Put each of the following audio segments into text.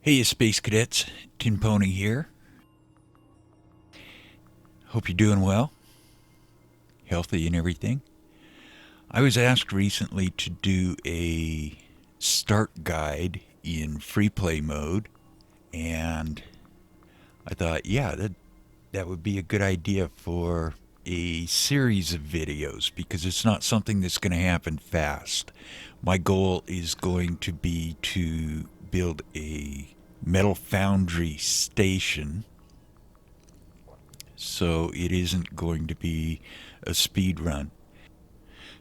Hey, you Space Cadets, Tin Pony here. Hope you're doing well, healthy and everything. I was asked recently to do a start guide in FREEPLAY mode, and I thought, yeah, that would be a good idea for a series of videos because it's not something that's going to happen fast. My goal is going to be to build a metal foundry station, so it isn't going to be a speed run.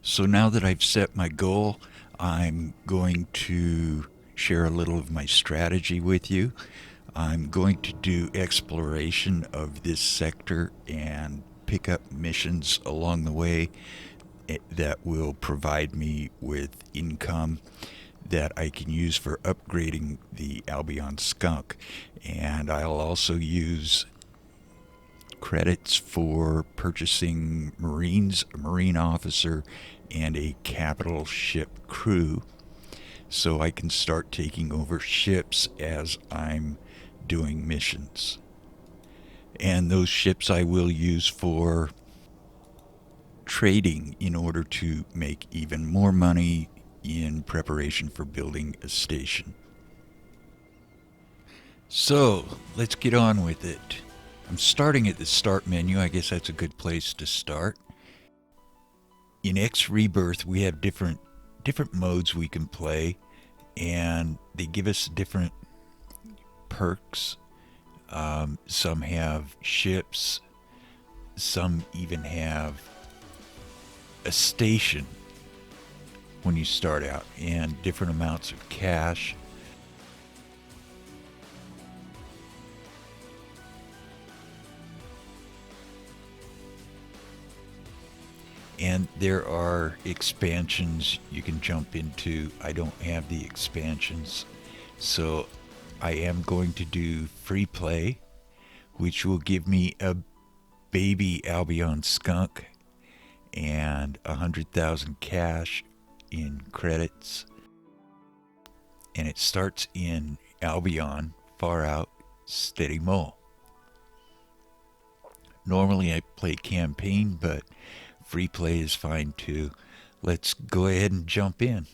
So now that I've set my goal, I'm going to share a little of my strategy with you. I'm going to do exploration of this sector and pick up missions along the way that will provide me with income that I can use for upgrading the ALBION SKUNK. And I'll also use credits for purchasing Marines, a Marine officer, and a capital ship crew, so I can start taking over ships as I'm doing missions. And those ships I will use for trading in order to make even more money in preparation for building a station. So let's get on with it. I'm starting at the start menu. I guess that's a good place to start. In REBIRTH, we have different modes we can play, and they give us different perks. Some have ships, some even have a station when you start out, and different amounts of cash. And there are expansions you can jump into. I don't have the expansions, so I am going to do FREEPLAY, which will give me a baby ALBION SKUNK and 100,000 cash in credits. And it starts in ALBION, far out, steady mole. Normally I play campaign, but FREEPLAY is fine too. Let's go ahead and jump in.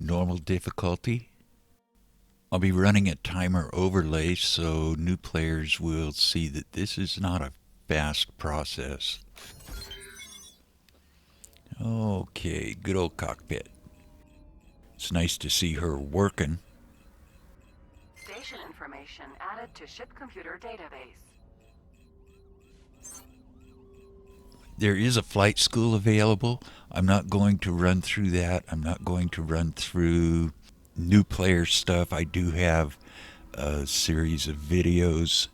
Normal difficulty. I'll be running a timer overlay so new players will see that this is not a fast process. Okay, good old cockpit. It's nice to see her working. Station information added to ship computer database. There is a flight school available. I'm not going to run through that. I'm not going to run through new player stuff. I do have a series of videos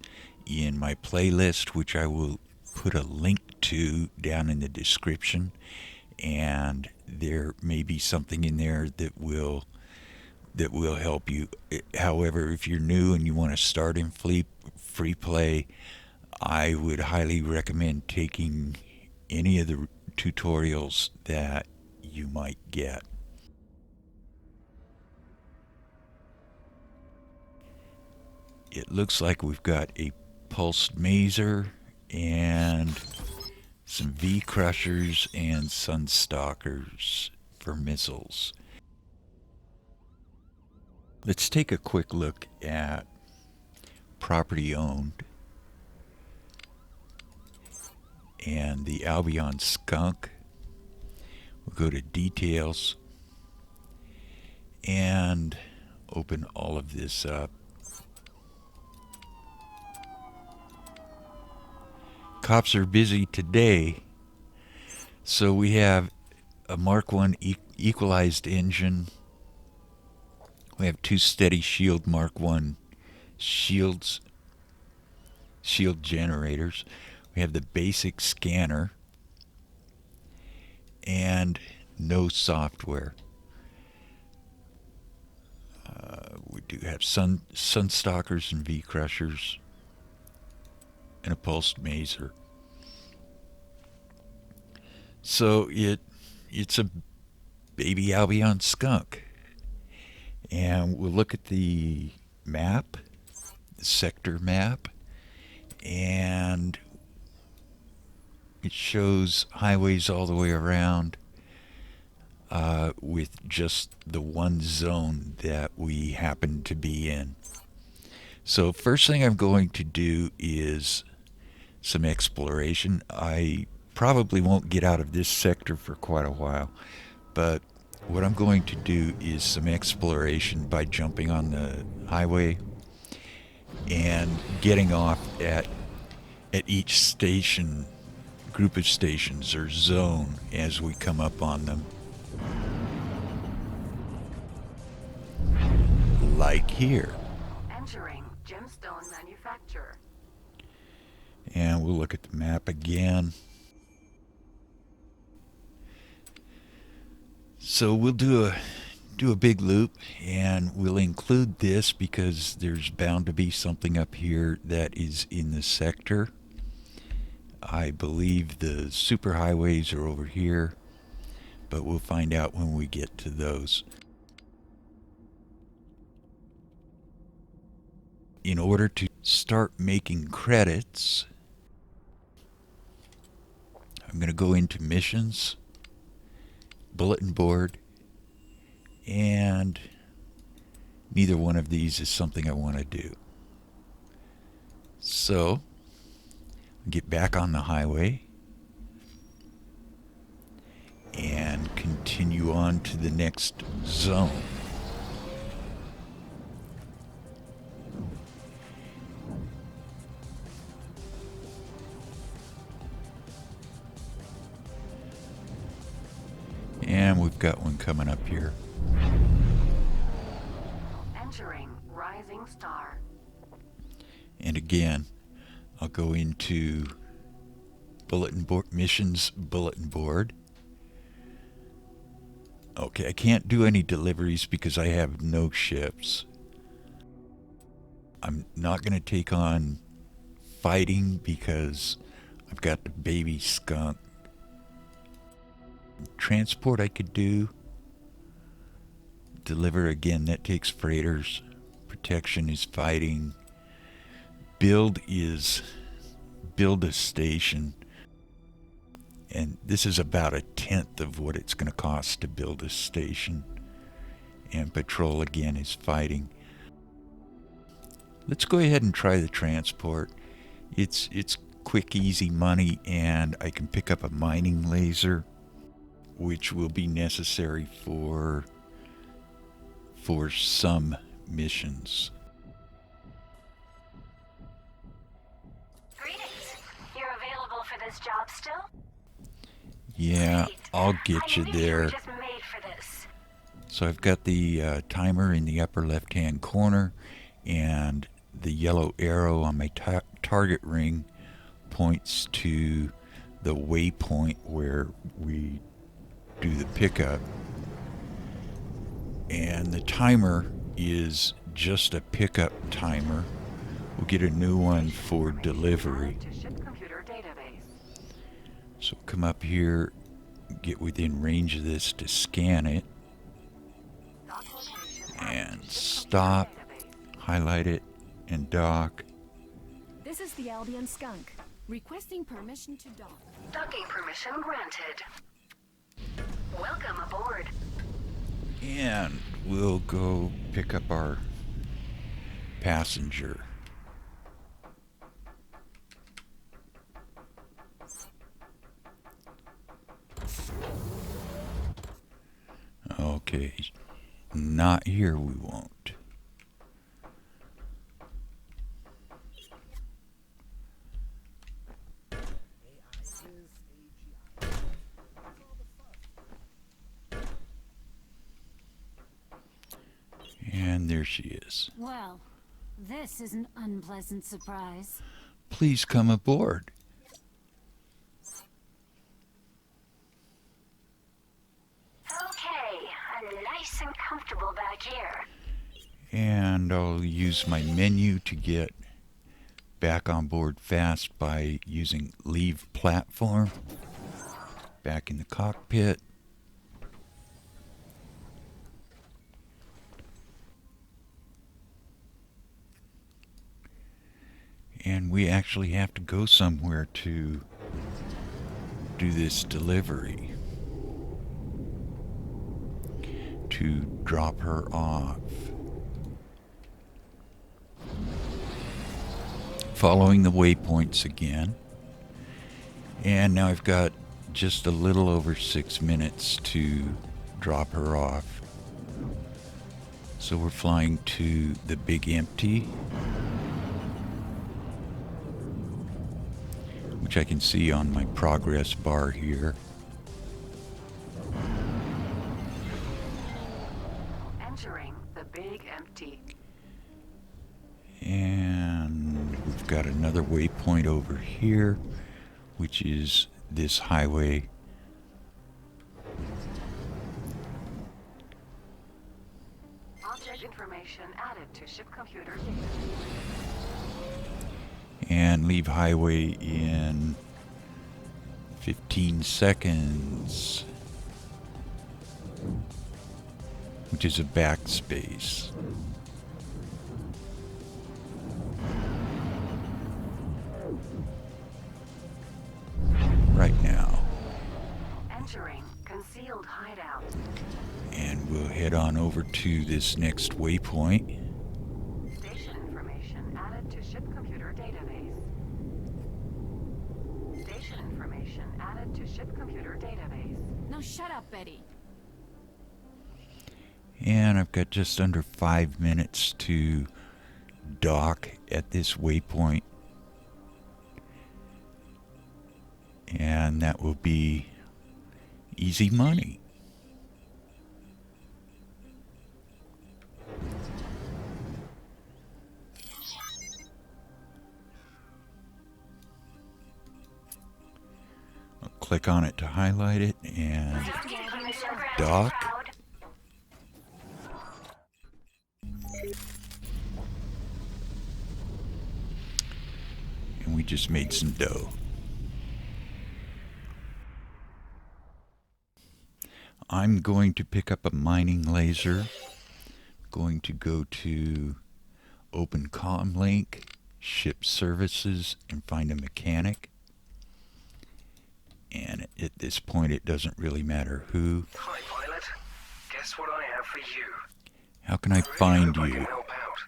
in my playlist, which I will put a link to down in the description. And there may be something in there that will help you. However, if you're new and you want to start in FREEPLAY, I would highly recommend taking any of the tutorials that you might get. It looks like we've got a pulsed maser and some V crushers and sunstalkers for missiles. Let's take a quick look at property owned and the ALBION SKUNK. We'll go to details and open all of this up. Cops are busy today, so we have a Mark 1 equalized engine. We have 2 steady shield Mark 1 shield generators. We have the basic scanner and no software. We do have sunstalkers and V crushers and a pulsed maser. So it's a baby ALBION SKUNK. And we'll look at the map, the sector map, and it shows highways all the way around with just the one zone that we happen to be in. So first thing I'm going to do is some exploration. I probably won't get out of this sector for quite a while, but what I'm going to do is some exploration by jumping on the highway and getting off at each station, group of stations or zone as we come up on them. Like here. Entering gemstone manufacturer. And we'll look at the map again. So we'll do a big loop, and we'll include this because there's bound to be something up here that is in the sector. I believe the superhighways are over here, but we'll find out when we get to those. In order to start making credits, I'm going to go into missions, bulletin board, and neither one of these is something I want to do. So, get back on the highway and continue on to the next zone. And we've got one coming up here. Entering rising star. And again, I'll go into bulletin board, missions bulletin board. Okay, I can't do any deliveries because I have no ships. I'm not going to take on fighting because I've got the baby skunk. Transport I could do. Deliver again, that takes freighters. Protection is fighting. Build is build a station. And this is about 1/10 of what it's going to cost to build a station. And patrol again is fighting. Let's go ahead and try the transport. It's quick, easy money, and I can pick up a mining laser, which will be necessary for some missions. Greetings. You're available for this job still? Yeah, Great. I'll get you I knew there. You were just made for this. So I've got the timer in the upper left-hand corner, and the yellow arrow on my target ring points to the waypoint where we do the pickup. And the timer is just a pickup timer. We'll get a new one for delivery. To ship computer database. So come up here, get within range of this to scan it, Dock location and to ship stop, computer database. highlight it, and dock. This is the ALBION SKUNK, requesting permission to dock. Docking permission granted. Welcome aboard. And we'll go pick up our passenger. Okay, not here we won't. And there she is. Well, this is an unpleasant surprise. Please come aboard. Okay, I'm nice and comfortable back here. And I'll use my menu to get back on board fast by using leave platform. Back in the cockpit. And we actually have to go somewhere to do this delivery. To drop her off. Following the waypoints again. And now I've got just a little over 6 minutes to drop her off. So we're flying to the Big Empty, which I can see on my progress bar here. Entering the Big Empty. And we've got another waypoint over here, which is this highway. Object information added to ship computer. And leave highway in 15 seconds, which is a backspace. Right now. Entering concealed hideout. And we'll head on over to this next waypoint. Station information added to ship computer database. Station information added to ship computer database. Now shut up, Betty. And I've got just under 5 minutes to dock at this waypoint. And that will be easy money. I'll click on it to highlight it and dock. And we just made some dough. I'm going to pick up a mining laser. Going to go to Open Comm Link, Ship Services, and find a mechanic. And at this point, it doesn't really matter who. Hi, pilot. Guess what I have for you? How can I find Hope I can you? help out.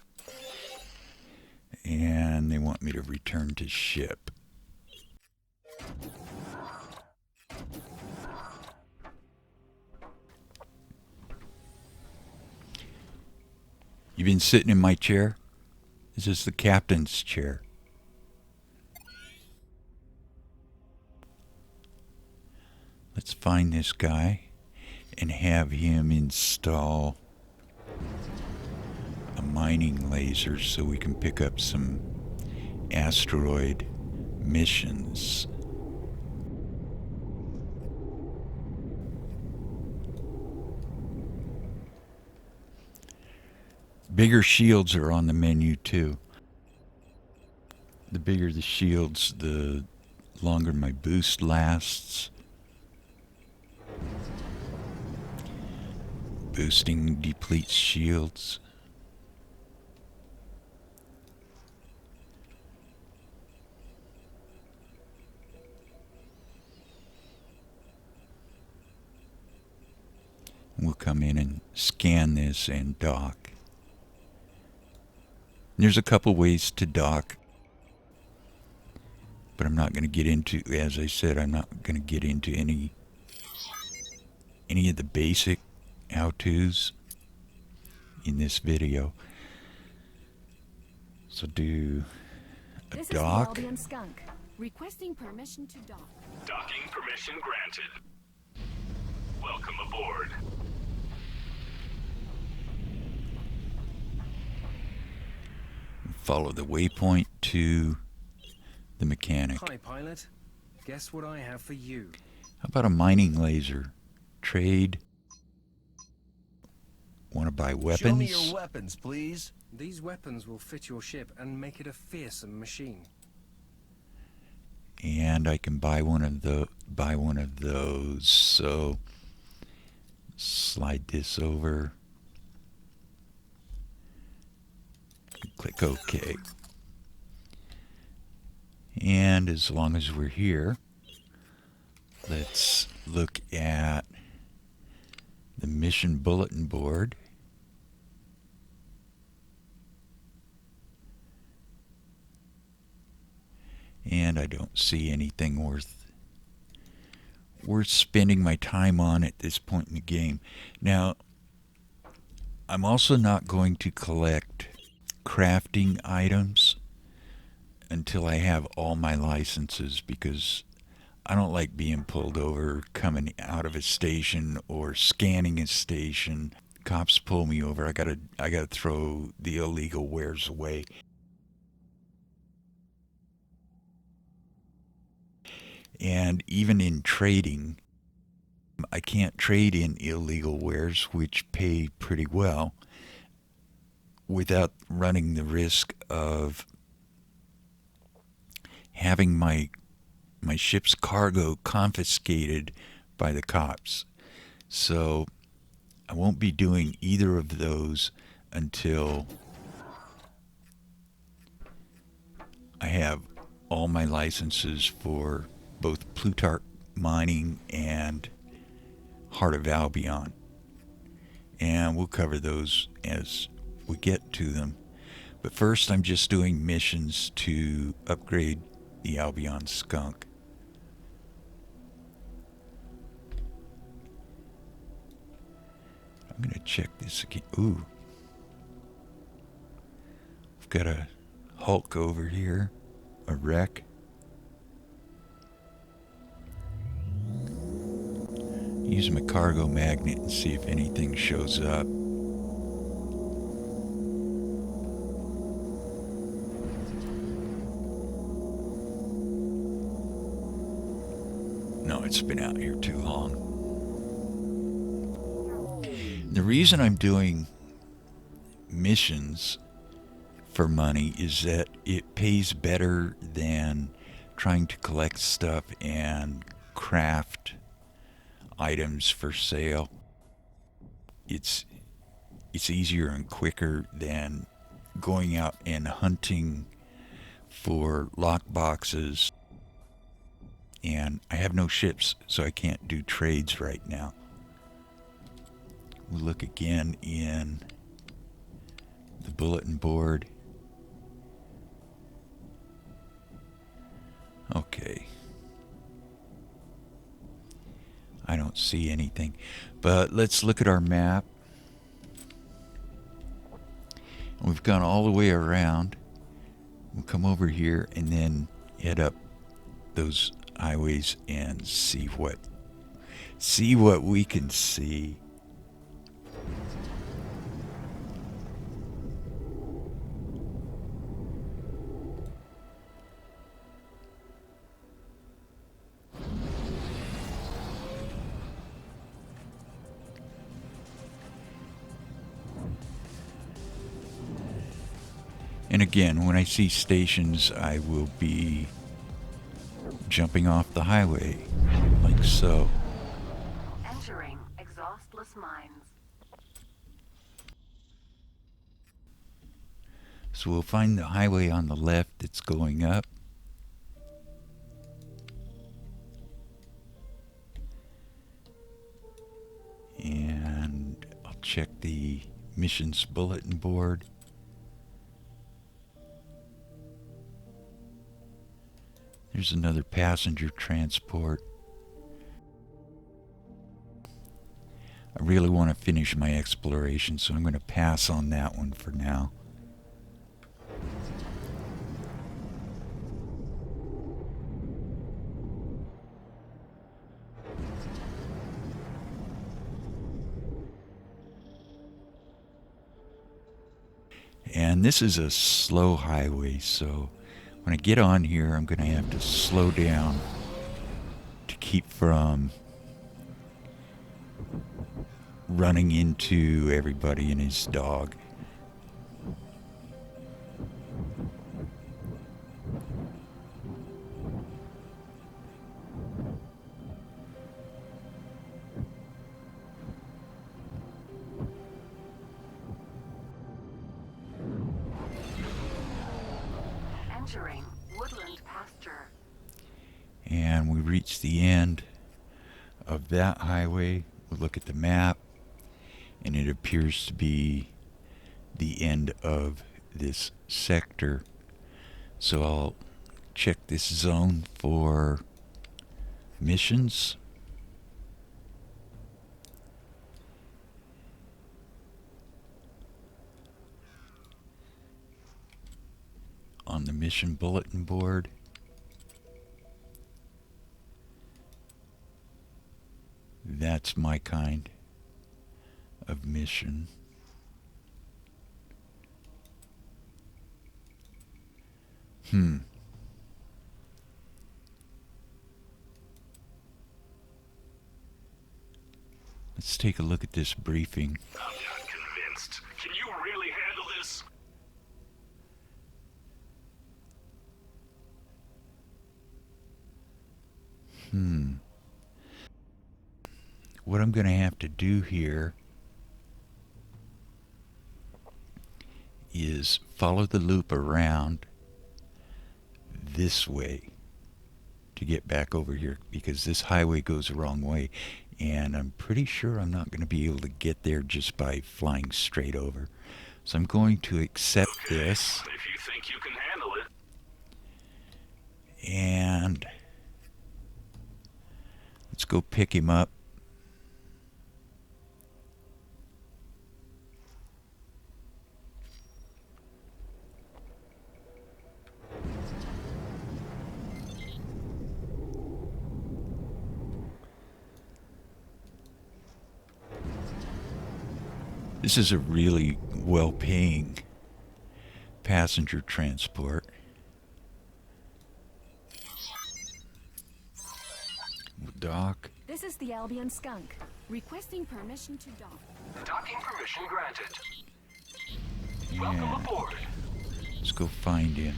And they want me to return to ship. You've been sitting in my chair? This is the captain's chair. Let's find this guy and have him install a mining laser so we can pick up some asteroid missions. Bigger shields are on the menu too. The bigger the shields, the longer my boost lasts. Boosting depletes shields. We'll come in and scan this and dock. There's a couple ways to dock, but I'm not going to get into, as I said, I'm not going to get into any of the basic how-tos in this video. So do a This dock. is the ALBION SKUNK. Requesting permission to dock. Docking permission granted. Welcome aboard. Follow the waypoint to the mechanic. Hi, pilot. Guess what I have for you? How about a mining laser? Trade. Want to buy weapons? Show me your weapons, please. These weapons will fit your ship and make it a fearsome machine. And I can buy one of those. So slide this over. Click OK. And as long as we're here, let's look at the mission bulletin board. And I don't see anything worth spending my time on at this point in the game. Now, I'm also not going to collect crafting items until I have all my licenses, because I don't like being pulled over coming out of a station or scanning a station. Cops pull me over. I gotta throw the illegal wares away. And even in trading, I can't trade in illegal wares, which pay pretty well, without running the risk of having my ship's cargo confiscated by the cops. So I won't be doing either of those until I have all my licenses for both Plutarch Mining and Heart of Albion. And we'll cover those as we get to them. But first, I'm just doing missions to upgrade the Albion Skunk. I'm going to check this again. Ooh. I've got a Hulk over here, a wreck. Use my cargo magnet and see if anything shows up. No, it's been out here too long. The reason I'm doing missions for money is that it pays better than trying to collect stuff and craft items for sale. It's easier and quicker than going out and hunting for lockboxes. And I have no ships, so I can't do trades right now. We'll look again in the bulletin board. Okay. I don't see anything. But let's look at our map. We've gone all the way around. We'll come over here and then head up those highways and see what we can see. And again, when I see stations, I will be jumping off the highway, like so. Entering exhaustless mines. So we'll find the highway on the left that's going up. And I'll check the missions bulletin board. There's another passenger transport. I really want to finish my exploration, so I'm going to pass on that one for now. And this is a slow highway, so when I get on here, I'm going to have to slow down to keep from running into everybody and his dog. Entering woodland pasture. And we reach the end of that highway. We look at the map, and it appears to be the end of this sector. So I'll check this zone for missions. On the mission bulletin board. That's my kind of mission. Let's take a look at this briefing. I'm not convinced. Can you really handle this? What I'm going to have to do here is follow the loop around this way to get back over here, because this highway goes the wrong way, and I'm pretty sure I'm not going to be able to get there just by flying straight over. So I'm going to accept this, If you think you can handle it. and let's go pick him up. This is a really well-paying passenger transport. Dock. This is the Albion Skunk. Requesting permission to dock. Docking permission granted. Welcome And aboard. let's go find him.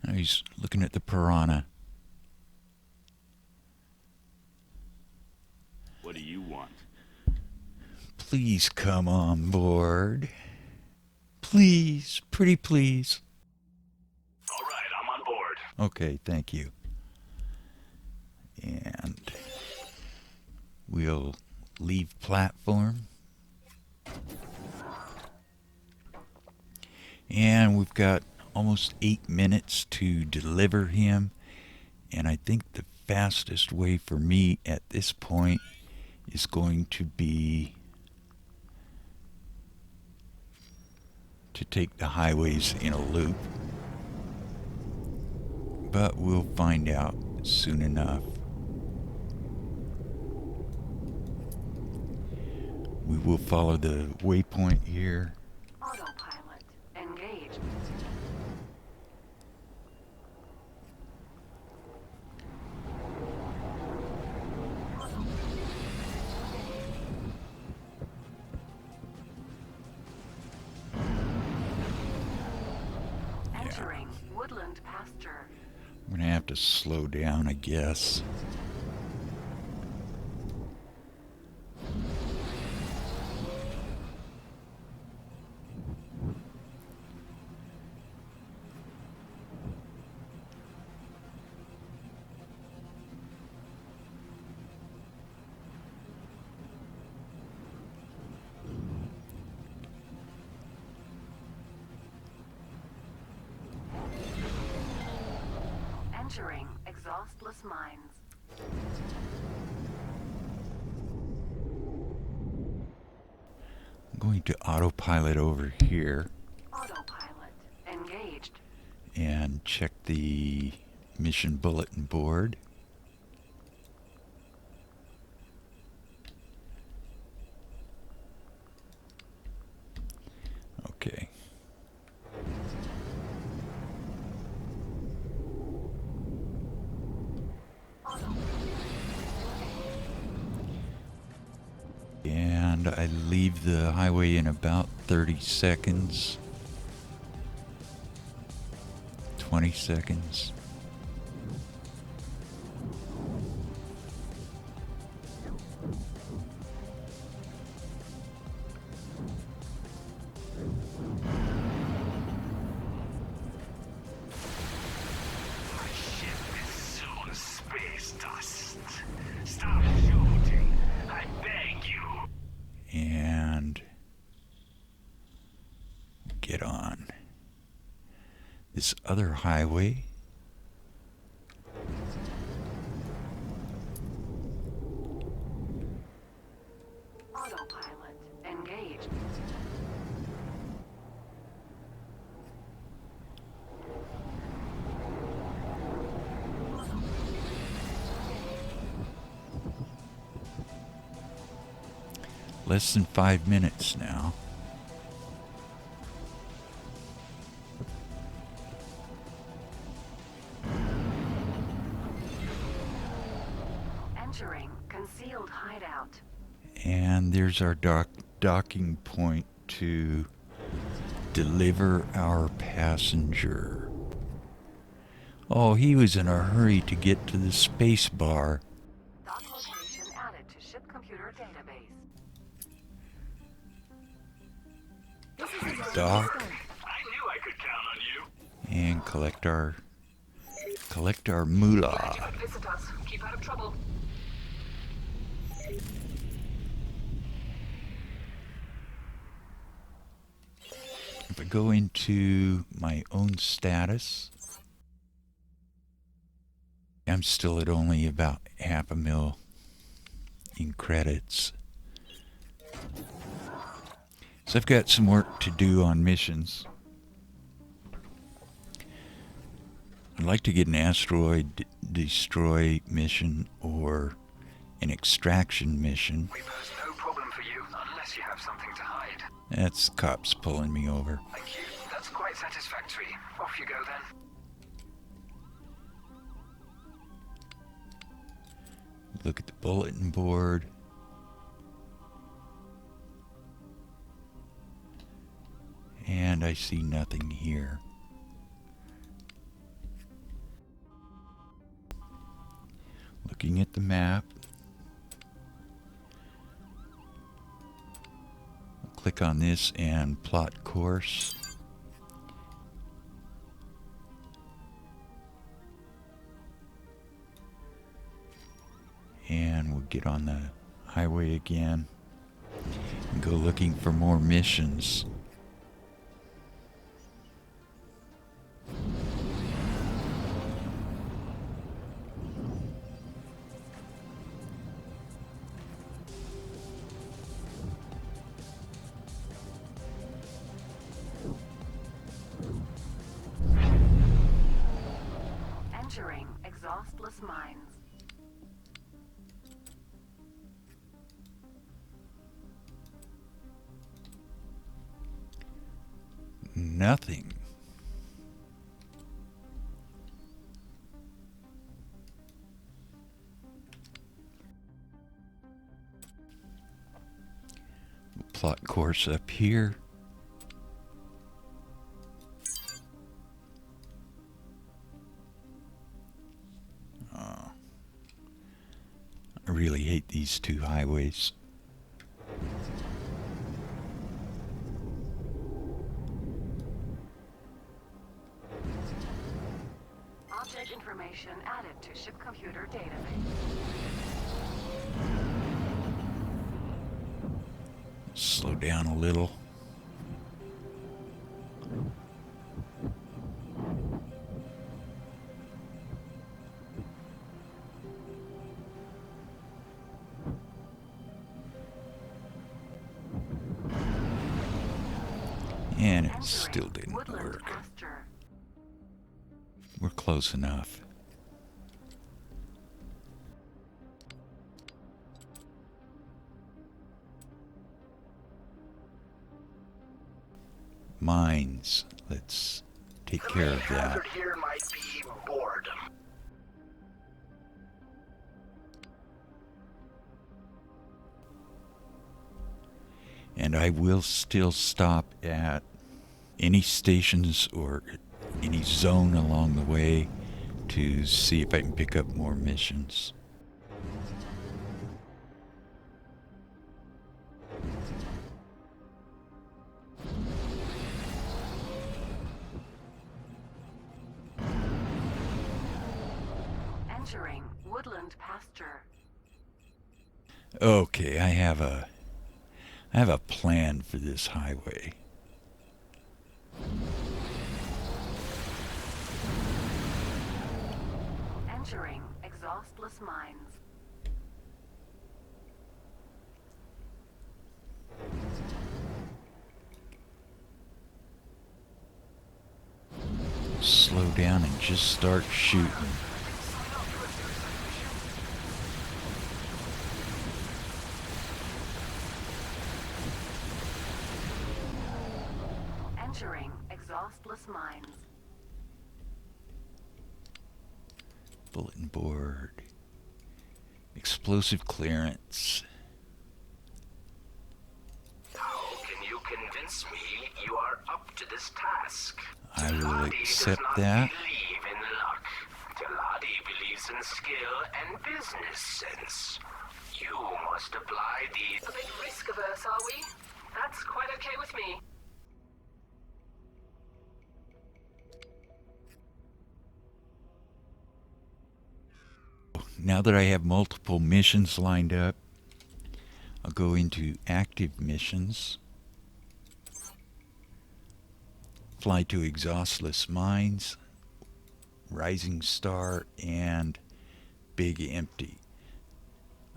Now he's looking at the piranha. What do you want? Please come on board. Please, pretty please. All right, I'm on board. Okay, thank you. And we'll leave platform. And we've got almost 8 minutes to deliver him. And I think the fastest way for me at this point is going to be to take the highways in a loop. But we'll find out soon enough. We will follow the waypoint here. Autopilot engaged. Entering woodland pasture. I'm gonna have to slow down, I guess. Entering exhaustless mines. I'm going to autopilot over here Autopilot engaged. and check the mission bulletin board. Okay. And I leave the highway in about 30 seconds. 20 seconds. My ship is soon space dust. Stop shooting. I beg you. And get on this other highway. Autopilot engaged. Less than 5 minutes now. Entering concealed hideout. And there's our docking point to deliver our passenger. Oh, he was in a hurry to get to the space bar. Dock location added to ship computer database. This is the Albion Dock. Skunk. I knew I could count on you. And collect our moolah. Visit us. Keep out of trouble. If I go into my own status, I'm still at only about half a mil in credits. So I've got some work to do on missions. I'd like to get an asteroid destroy mission or an extraction mission. We pose no problem for you unless you have something to hide. That's cops pulling me over. Thank you. That's quite satisfactory. Off you go then. Look at the bulletin board. And I see nothing here. Looking at the map. I'll click on this and plot course. And we'll get on the highway again and go looking for more missions. Entering exhaustless mines. Nothing. Plot course up here. I really hate these two highways. Object information added to ship computer database. Slow down a little. And it still didn't Woodland work. pasture. We're close enough. Mines. Let's take care of that. Hazard here might be boredom. And I will still stop at any stations or any zone along the way to see if I can pick up more missions. Entering woodland pasture. Okay, I have a plan for this highway. Entering exhaustless mines. Slow down and just start shooting. Entering exhaustless mines. Bulletin board. Explosive clearance. How can you convince me you are up to this task? I will Geladi accept does not that. believe in luck. Geladi believes in skill and business sense. You must apply these. A bit risk averse, are we? That's quite okay with me. Now that I have multiple missions lined up, I'll go into active missions. Fly to exhaustless mines, rising star, and big empty.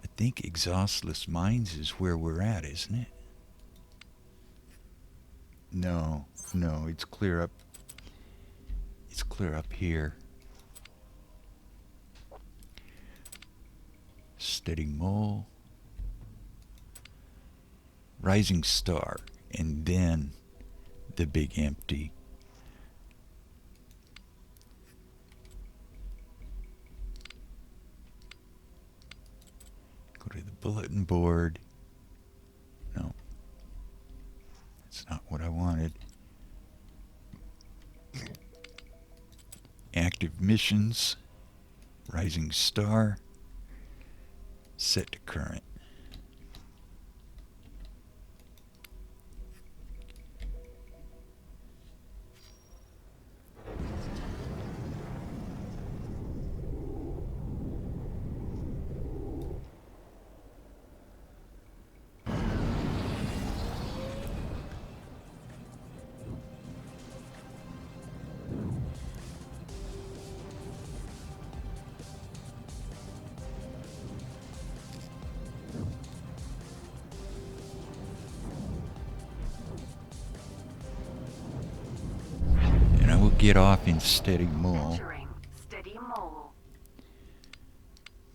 I think exhaustless mines is where we're at, isn't it? No, it's clear up. It's clear up here. Steady mole, rising star, and then the big empty. Go to the bulletin board. No, that's not what I wanted. Active missions, rising star. Set to current. Get off in steady mole Entering steady mole.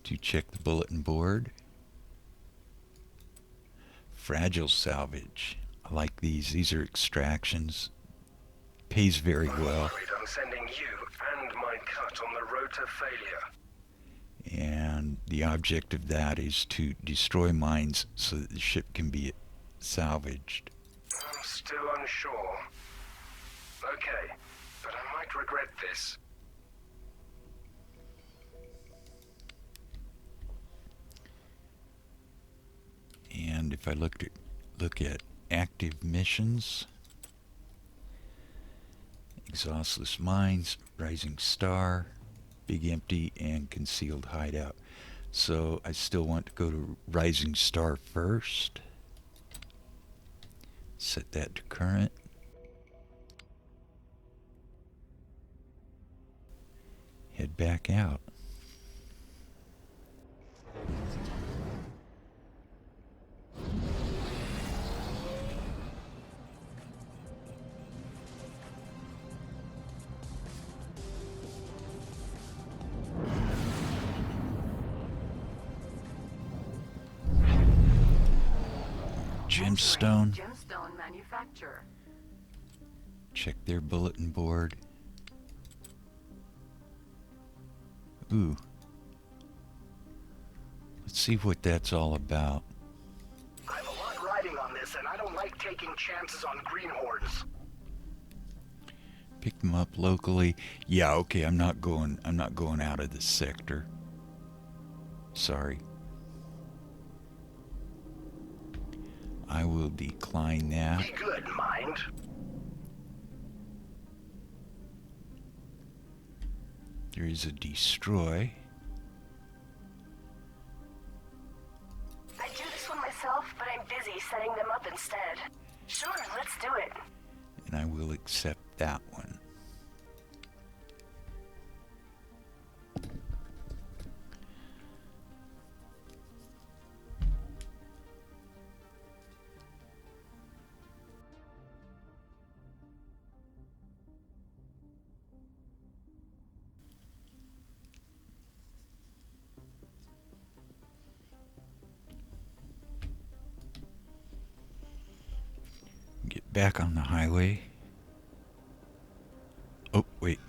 to check the bulletin board. Fragile salvage. I like these. These are extractions. Pays very well. I'm sending you and my cut on the road to failure. And the object of that is to destroy mines so that the ship can be salvaged. I'm still unsure. Okay, but I might regret this. And if I look at active missions, exhaustless mines, rising star, big empty, and concealed hideout. So I still want to go to rising star first. Set that to current. Head back out. Gemstone. Gemstone manufacturer. Check their bulletin board. Ooh. Let's see what that's all about. I have a lot riding on this, and I don't like taking chances on greenhorns. Pick them up locally. Yeah, okay, I'm not going out of this sector. Sorry. I will decline that. Be good, mind. There is a destroy. I'd do this one myself, but I'm busy setting them up instead. Sure, let's do it. And I will accept that one. Get back on the highway. Oh, wait.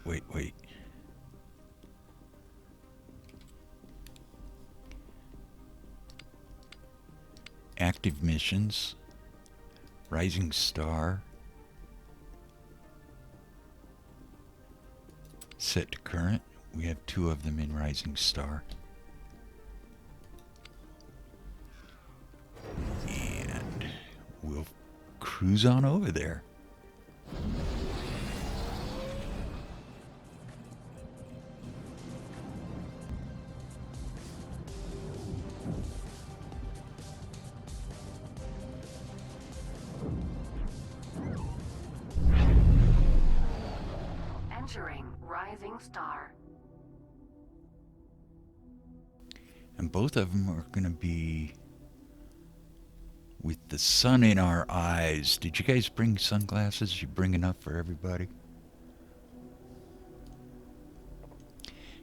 Active missions. Rising Star. Set to current. We have 2 of them in Rising Star. And we'll cruise on over there. Entering Rising Star. And both of them are going to be with the sun in our eyes. Did you guys bring sunglasses? You bring enough for everybody?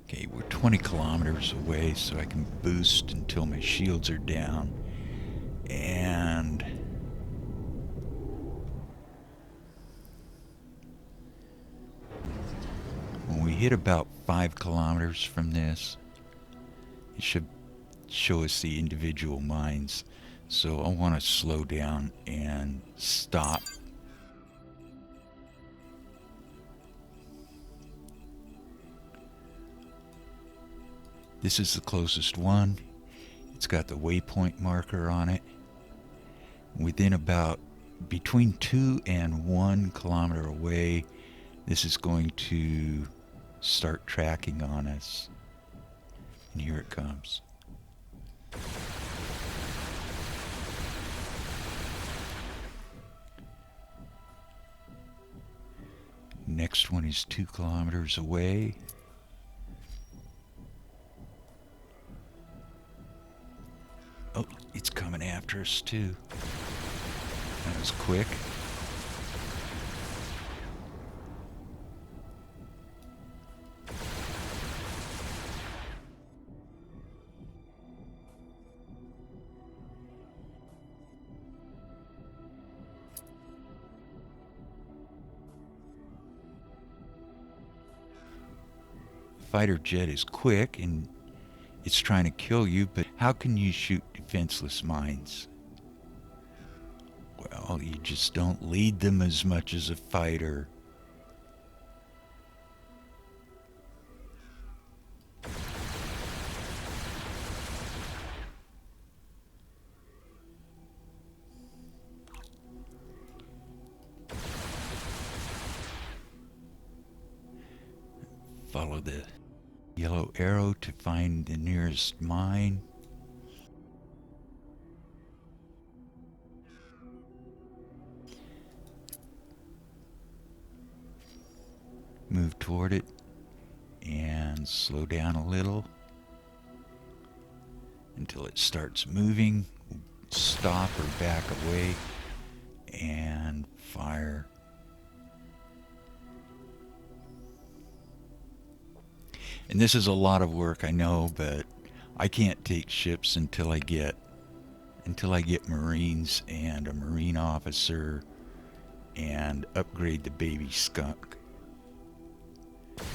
Okay, we're 20 kilometers away, so I can boost until my shields are down. And when we hit about 5 kilometers from this, it should show us the individual mines. So I want to slow down and stop. This is the closest one. It's got the waypoint marker on it. Within about between 2 and 1 kilometer away, this is going to start tracking on us. And here it comes. Next one is 2 kilometers away. Oh, it's coming after us too. That was quick. Fighter jet is quick and it's trying to kill you, but how can you shoot defenseless mines? Well, you just don't lead them as much as a fighter. Follow the yellow arrow to find the nearest mine. Move toward it and slow down a little until it starts moving. Stop or back away and fire. And this is a lot of work, I know, but I can't take ships until I get Marines and a Marine officer and upgrade the baby skunk.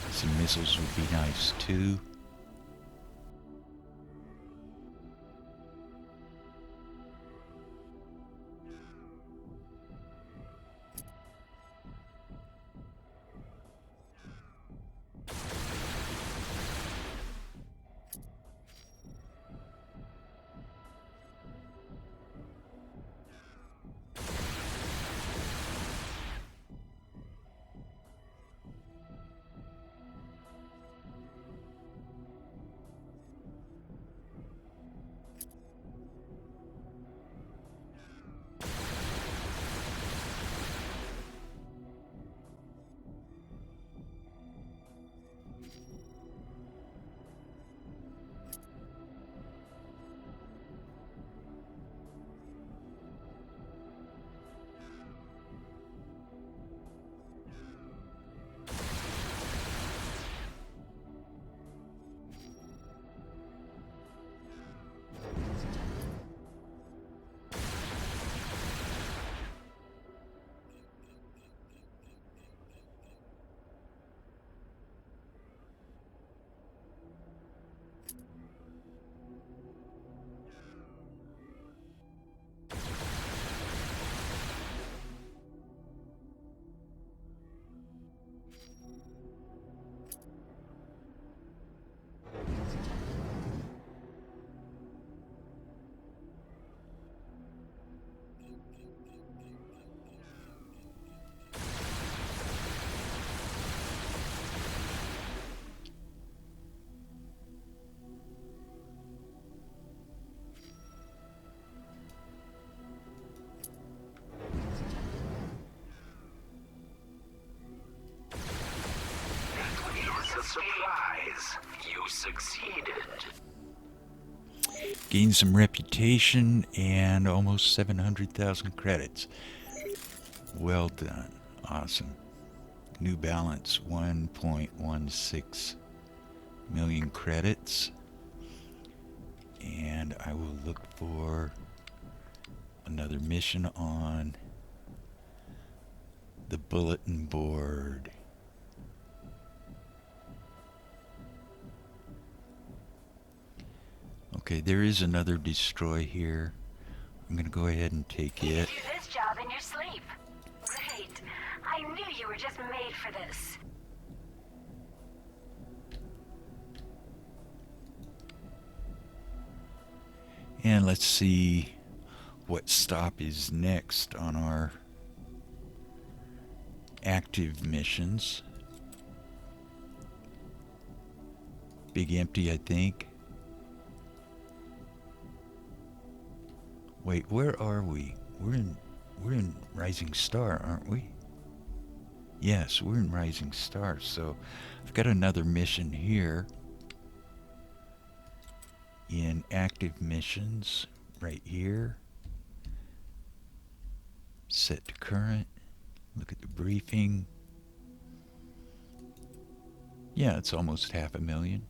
Some missiles would be nice too. is, you succeeded. Gained some reputation and almost 700,000 credits. Well done. Awesome. New balance 1.16 million credits. And I will look for another mission on the bulletin board. Okay, there is another destroy here. I'm gonna go ahead and take You it. do this job in your sleep. Great. I knew you were just made for this. And let's see what stop is next on our active missions. Big Empty, I think. Wait, where are we? We're in Rising Star, aren't we? Yes, we're in Rising Star. So I've got another mission here in active missions right here. Set to current. Look at the briefing. Yeah, it's almost 500,000.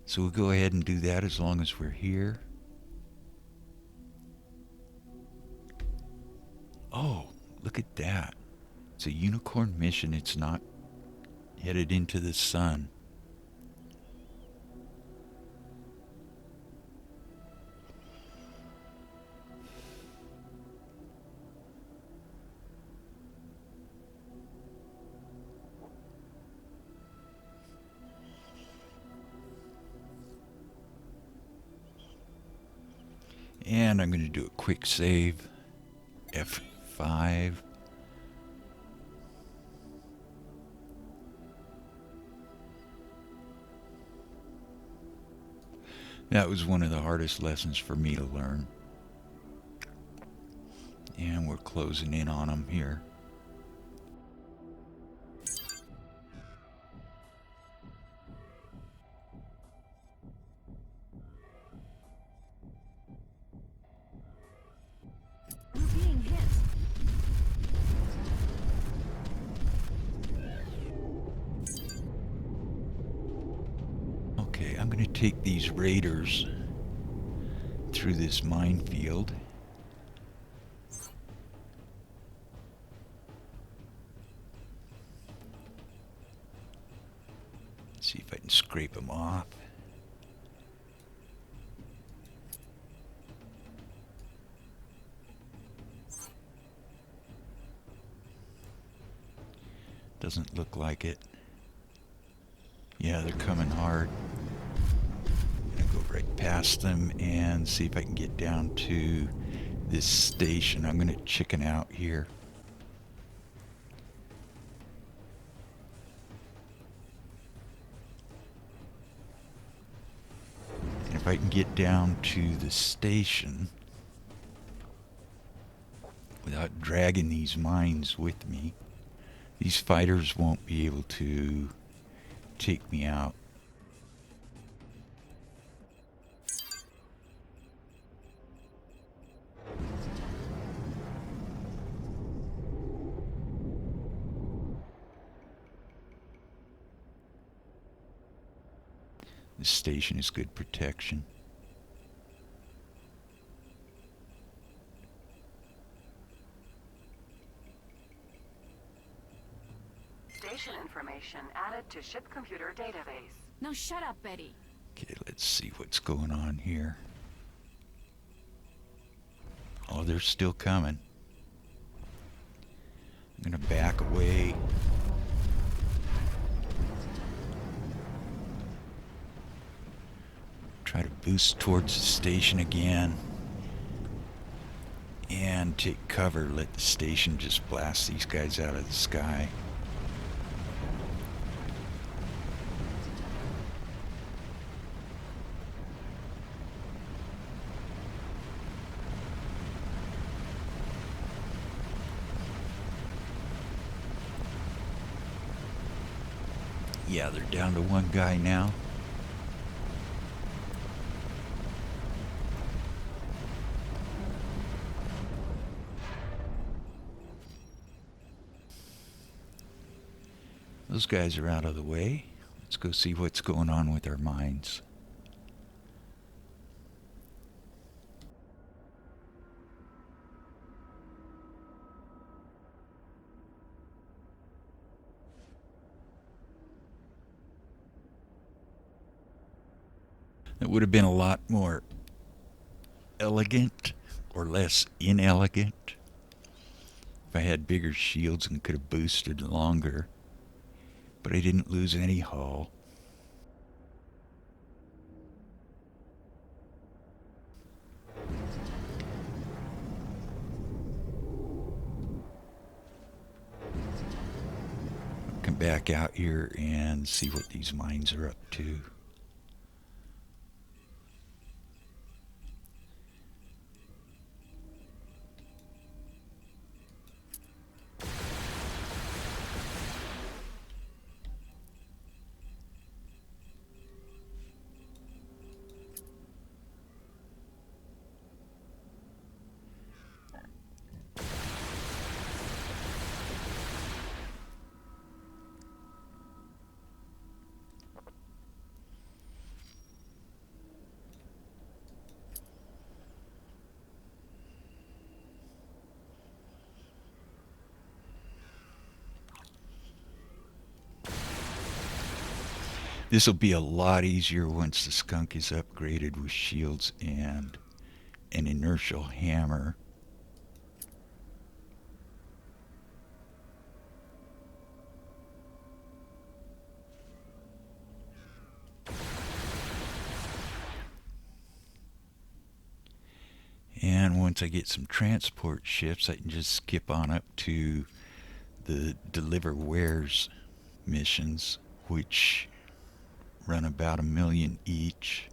So we'll go ahead and do that as long as we're here. Oh, look at that. It's a unicorn mission. It's not headed into the sun. And I'm going to do a quick save. F5. That was one of the hardest lessons for me to learn. And we're closing in on them here. We're being hit. Okay, I'm going to take these raiders through this minefield. See if I can scrape them off. Doesn't look like it. Yeah, they're coming hard. I'm gonna go right past them and see if I can get down to this station. I'm gonna chicken out here. And if I can get down to the station without dragging these mines with me, these fighters won't be able to take me out. This station is good protection. Station information added to ship computer database. Now shut up, Betty. Okay, let's see what's going on here. Oh, they're still coming. I'm gonna back away. Try to boost towards the station again. And take cover. Let the station just blast these guys out of the sky. Yeah, they're down to one guy now. Those guys are out of the way. Let's go see what's going on with our mines. It would have been a lot more elegant or less inelegant if I had bigger shields and could have boosted longer. But I didn't lose any hull. I'll come back out here and see what these mines are up to. This will be a lot easier once the skunk is upgraded with shields and an inertial hammer. And once I get some transport ships, I can just skip on up to the deliver wares missions, which run about $1 million each.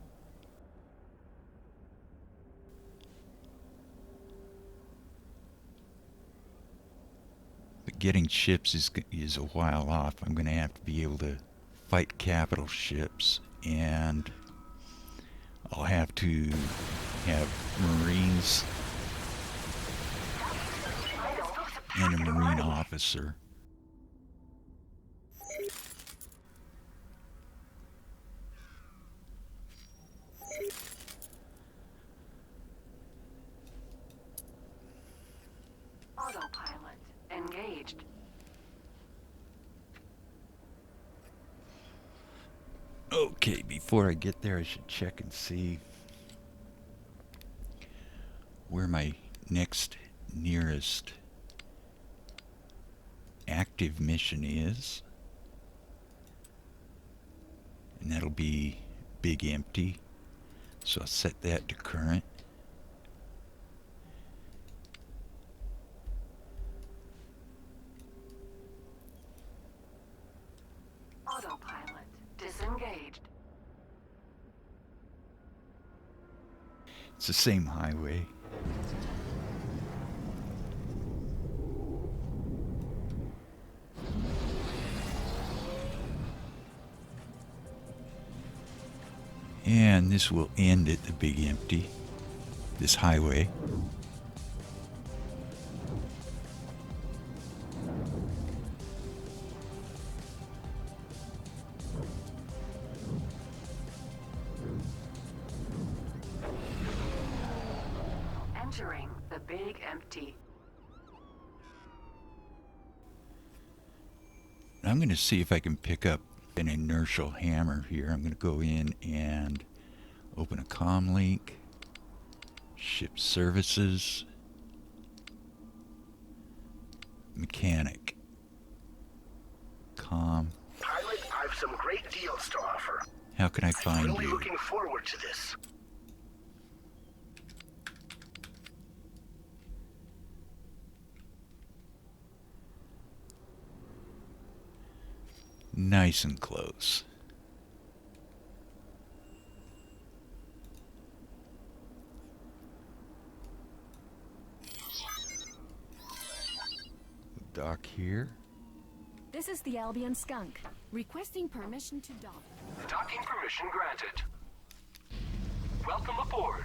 But getting ships is a while off. I'm going to have to be able to fight capital ships, and I'll have to have Marines and a Marine officer. Autopilot engaged. Okay, before I get there, I should check and see where my next nearest active mission is. And that'll be Big Empty. So I'll set that to current. Autopilot disengaged. It's the same highway. And this will end at the Big Empty, this highway. Entering the Big Empty. I'm going to see if I can pick up an inertial hammer here. I'm going to go in and open a comm link, ship services, mechanic, comm. Pilot, I've some great deals to offer. How can I find Really you? looking forward to this. Nice and close. Dock here. This is the Albion Skunk. Requesting permission to dock. Docking permission granted. Welcome aboard.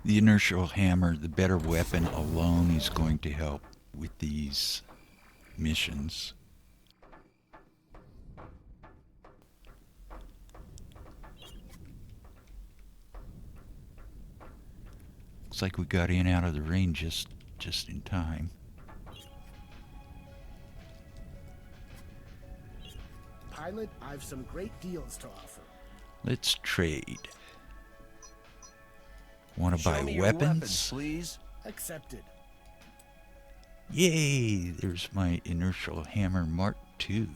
The inertial hammer, the better weapon alone, is going to help with these missions. Looks like we got in out of the rain just in time. Pilot, I've some great deals to offer. Let's trade. Want to buy Show me your weapons? please. Accepted. Yay! There's my Inertial Hammer Mark II.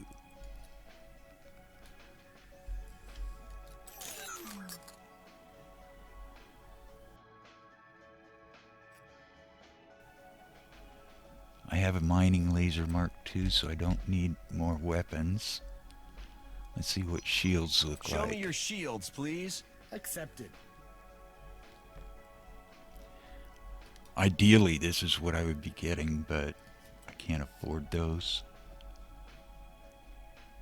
I have a mining laser Mark II, so I don't need more weapons. Let's see what shields look Show like. me your shields, please. Accepted. Ideally, this is what I would be getting, but I can't afford those.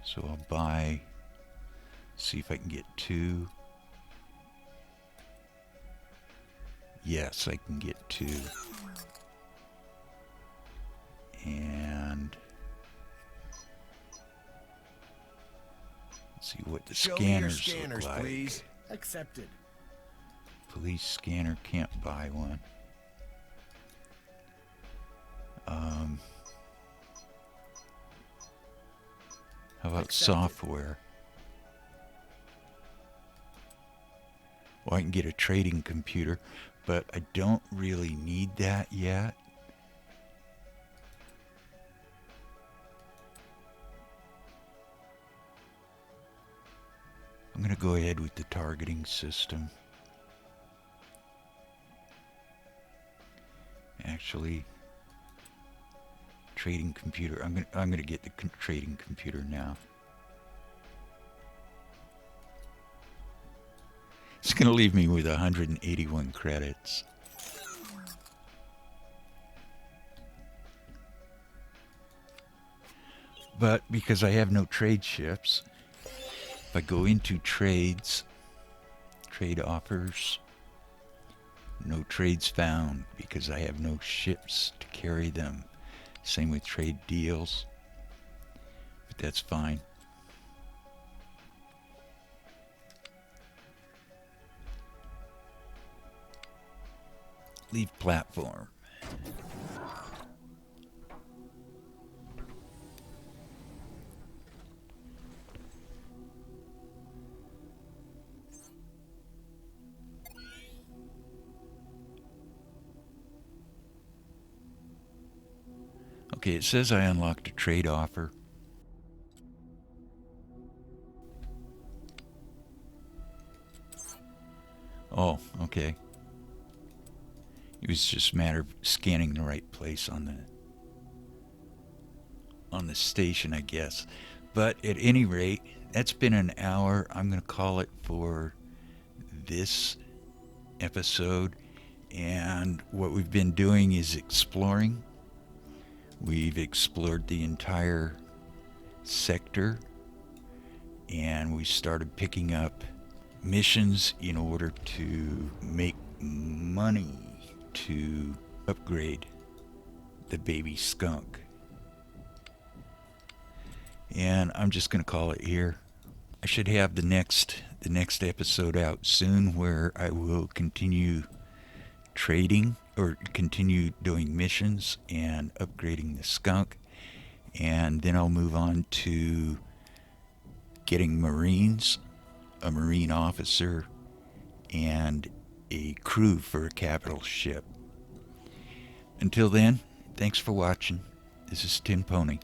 So I'll buy, see if I can get 2. Yes, I can get 2. And let's see what the Show me your scanners look like. please. Accepted. Police scanner, can't buy one. How about Accepted. software? Well, I can get a trading computer, but I don't really need that yet. I'm going to go ahead with the targeting system. Actually, trading computer. I'm going to get the trading computer now. It's going to leave me with 181 credits. But because I have no trade ships, if I go into trades, trade offers, no trades found because I have no ships to carry them. Same with trade deals, but that's fine. Leave platform. Okay, it says I unlocked a trade offer. Oh, okay. It was just a matter of scanning the right place on the station, I guess. But at any rate, that's been an hour. I'm going to call it for this episode. And what we've been doing is exploring. We've explored the entire sector, and we started picking up missions in order to make money to upgrade the baby skunk. And I'm just going to call it here. I should have the next episode out soon, where I will continue trading or continue doing missions and upgrading the skunk, and then I'll move on to getting Marines, a Marine officer, and a crew for a capital ship. Until then, thanks for watching. This is Tin Pony.